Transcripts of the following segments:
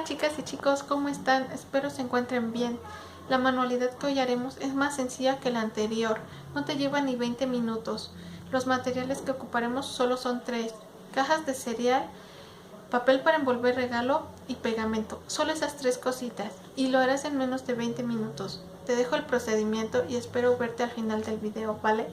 Hola chicas y chicos, ¿cómo están? Espero se encuentren bien. La manualidad que hoy haremos es más sencilla que la anterior, no te lleva ni 20 minutos. Los materiales que ocuparemos solo son 3: cajas de cereal, papel para envolver regalo y pegamento. Solo esas 3 cositas, y lo harás en menos de 20 minutos. Te dejo el procedimiento y espero verte al final del video, ¿vale?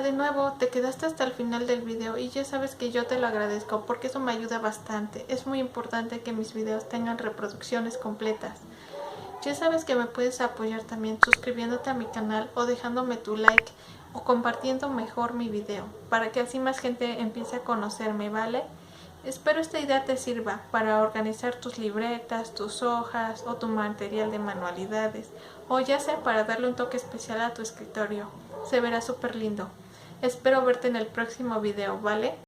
de nuevo, te quedaste hasta el final del video y ya sabes que yo te lo agradezco porque eso me ayuda bastante. Es muy importante que mis videos tengan reproducciones completas. Ya sabes que me puedes apoyar también suscribiéndote a mi canal o dejándome tu like o compartiendo mejor mi video para que así más gente empiece a conocerme, ¿vale? Espero esta idea te sirva para organizar tus libretas, tus hojas o tu material de manualidades o ya sea para darle un toque especial a tu escritorio. Se verá súper lindo. Espero verte en el próximo video, ¿vale?